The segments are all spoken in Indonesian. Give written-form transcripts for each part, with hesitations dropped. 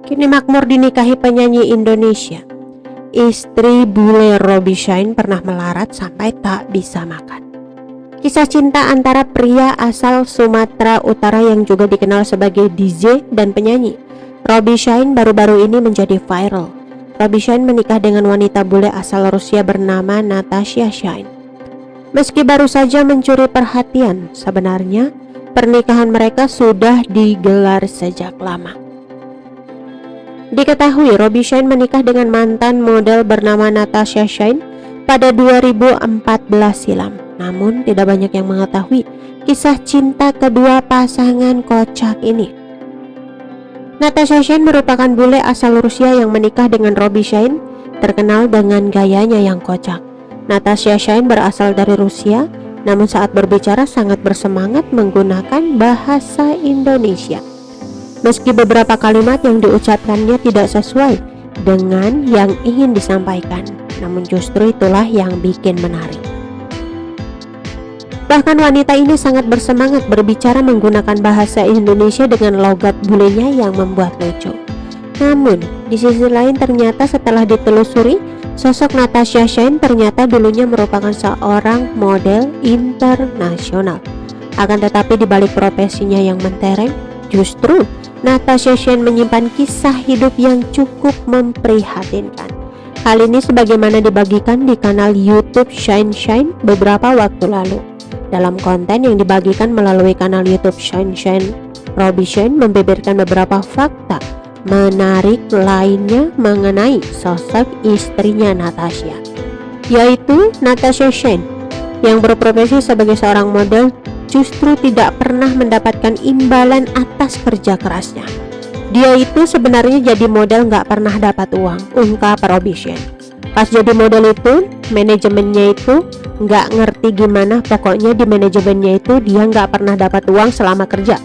Kini makmur dinikahi penyanyi Indonesia. Istri bule Robby Shine pernah melarat sampai tak bisa makan. Kisah cinta antara pria asal Sumatera Utara yang juga dikenal sebagai DJ dan penyanyi Robby Shine baru-baru ini menjadi viral. Robby Shine menikah dengan wanita bule asal Rusia bernama Natasha Shine. Meski baru saja mencuri perhatian, sebenarnya pernikahan mereka sudah digelar sejak lama. Diketahui Robby Shine menikah dengan mantan model bernama Natasha Shine pada 2014 silam. Namun tidak banyak yang mengetahui kisah cinta kedua pasangan kocak ini. Natasha Shine merupakan bule asal Rusia yang menikah dengan Robby Shine, terkenal dengan gayanya yang kocak. Natasha Shine berasal dari Rusia, namun saat berbicara sangat bersemangat menggunakan bahasa Indonesia. Meski beberapa kalimat yang diucapkannya tidak sesuai dengan yang ingin disampaikan, namun justru itulah yang bikin menarik. Bahkan wanita ini sangat bersemangat berbicara menggunakan bahasa Indonesia dengan logat bulenya yang membuat lucu. Namun, di sisi lain ternyata setelah ditelusuri, sosok Natasha Shine ternyata dulunya merupakan seorang model internasional. Akan tetapi di balik profesinya yang mentereng, justru Natasha Shine menyimpan kisah hidup yang cukup memprihatinkan. Hal ini sebagaimana dibagikan di kanal YouTube Shine beberapa waktu lalu. Dalam konten yang dibagikan melalui kanal YouTube Shine, Robby Shine membeberkan beberapa fakta menarik lainnya mengenai sosok istrinya Natasha, yaitu Natasha Shine yang berprofesi sebagai seorang model justru tidak pernah mendapatkan imbalan atas kerja kerasnya. Dia itu sebenarnya jadi model gak pernah dapat uang, ungkap Robby Shine. Pas jadi model itu, manajemennya itu gak ngerti gimana, pokoknya di manajemennya itu dia gak pernah dapat uang selama kerja.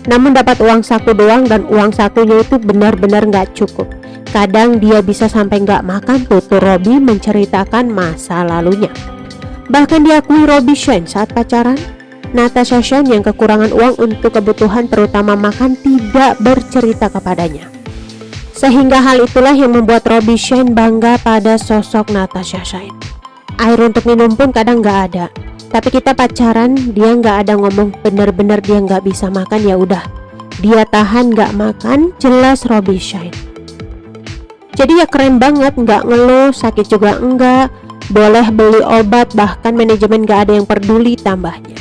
Namun dapat uang saku doang, dan uang sakunya itu benar-benar gak cukup. Kadang dia bisa sampai gak makan, tutur Robby menceritakan masa lalunya. Bahkan diakui Robby Shine saat pacaran, Natasha Shine yang kekurangan uang untuk kebutuhan terutama makan tidak bercerita kepadanya. Sehingga hal itulah yang membuat Robby Shine bangga pada sosok Natasha Shine. Air untuk minum pun kadang gak ada. Tapi kita pacaran, dia gak ada ngomong bener-bener dia gak bisa makan, ya udah dia tahan gak makan, jelas Robby Shine. Jadi ya keren banget, gak ngeluh, sakit juga enggak, boleh beli obat, bahkan manajemen gak ada yang peduli tambahnya.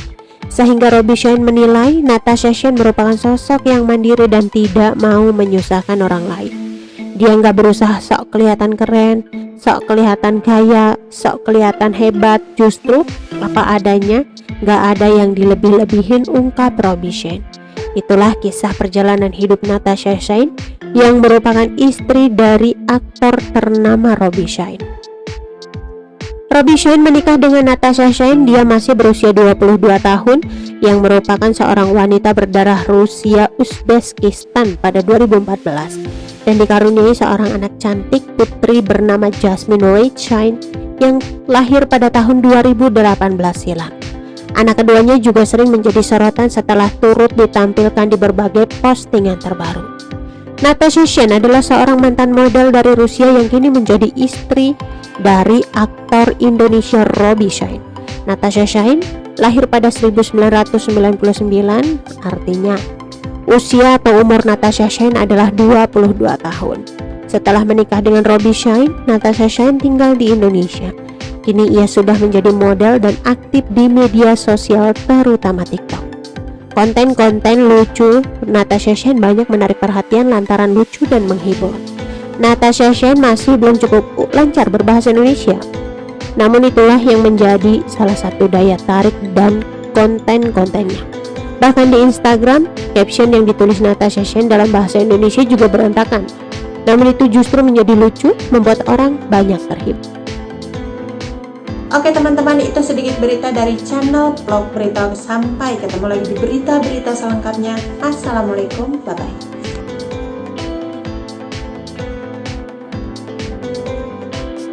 Sehingga Robby Shine menilai Natasha Shine merupakan sosok yang mandiri dan tidak mau menyusahkan orang lain. Dia gak berusaha sok kelihatan keren, sok kelihatan kaya, sok kelihatan hebat, justru apa adanya, gak ada yang dilebih-lebihin, ungkap Robby Shine. Itulah kisah perjalanan hidup Natasha Shine yang merupakan istri dari aktor ternama Robby Shine. Robby Shine menikah dengan Natasha Shine, dia masih berusia 22 tahun, yang merupakan seorang wanita berdarah Rusia Uzbekistan pada 2014 dan dikaruniai seorang anak cantik putri bernama Jasmine Reid Shine yang lahir pada tahun 2018 silam. Anak keduanya juga sering menjadi sorotan setelah turut ditampilkan di berbagai postingan terbaru. Natasha Shine adalah seorang mantan model dari Rusia yang kini menjadi istri dari aktor Indonesia Robby Shine. Natasha Shine lahir pada 1999, artinya usia atau umur Natasha Shine adalah 22 tahun. Setelah menikah dengan Robby Shine, Natasha Shine tinggal di Indonesia. Kini ia sudah menjadi model dan aktif di media sosial terutama TikTok. Konten-konten lucu Natasha Shine banyak menarik perhatian lantaran lucu dan menghibur. Natasha Shine masih belum cukup lancar berbahasa Indonesia, namun itulah yang menjadi salah satu daya tarik dan konten-kontennya. Bahkan di Instagram, caption yang ditulis Natasha Shine dalam bahasa Indonesia juga berantakan, namun itu justru menjadi lucu, membuat orang banyak terhibur. Oke teman-teman, itu sedikit berita dari channel Vlog Berita. Sampai ketemu lagi di berita-berita selengkapnya. Assalamualaikum, bye-bye.